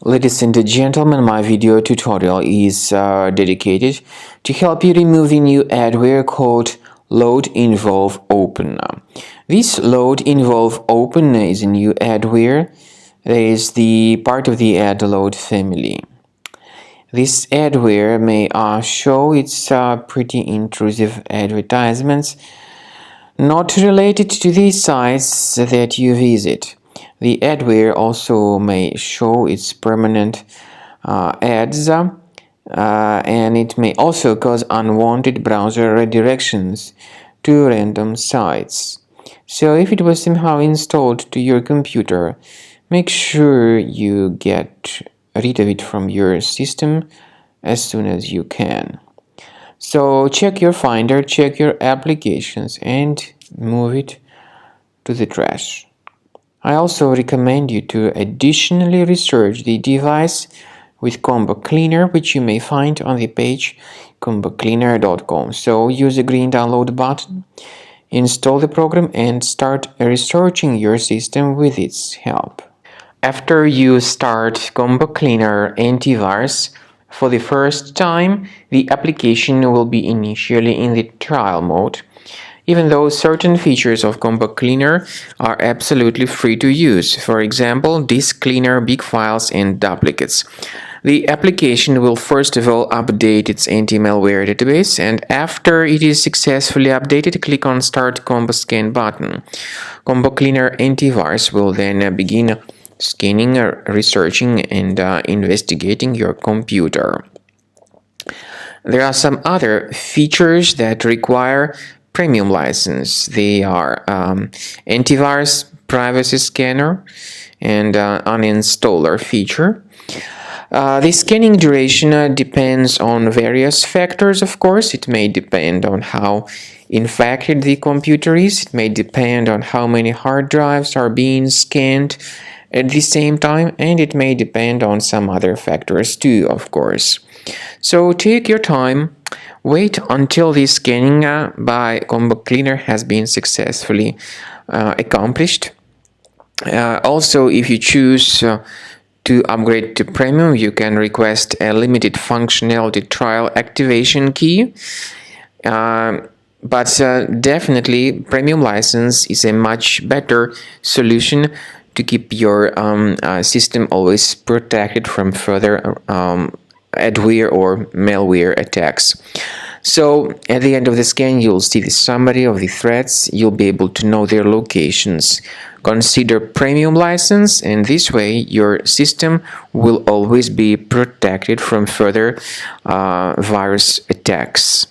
Ladies and gentlemen, my video tutorial is dedicated to help you remove the new adware called LoadInvolveOpen. This LoadInvolveOpen is a new adware that is the part of the adload family. This adware may show its pretty intrusive advertisements not related to the sites that you visit. The adware also may show its permanent ads and it may also cause unwanted browser redirections to random sites. So if it was somehow installed to your computer, make sure you get rid of it from your system as soon as you can. So check your Finder, check your applications and move it to the trash. I also recommend you to additionally research the device with Combo Cleaner, which you may find on the page combocleaner.com. So use the green download button, install the program and start researching your system with its help. After you start Combo Cleaner antivirus for the first time, the application will be initially in the trial mode, even though certain features of Combo Cleaner are absolutely free to use. For example, disk cleaner, big files, and duplicates. The application will first of all update its anti-malware database, and after it is successfully updated, click on Start Combo Scan button. Combo Cleaner antivirus will then begin scanning, researching, and investigating your computer. There are some other features that require premium license. They are antivirus, privacy scanner, and uninstaller feature. The scanning duration depends on various factors, of course. It may depend on how infected the computer is. It may depend on how many hard drives are being scanned at the same time, and it may depend on some other factors too, of course. So take your time, wait until the scanning by Combo Cleaner has been successfully accomplished. Also, if you choose to upgrade to Premium, you can request a limited functionality trial activation key. But definitely, Premium license is a much better solution to keep your system always protected from further adware or malware attacks. So at the end of the scan, you'll see the summary of the threats. You'll be able to know their locations. Consider Premium license, and this way your system will always be protected from further virus attacks.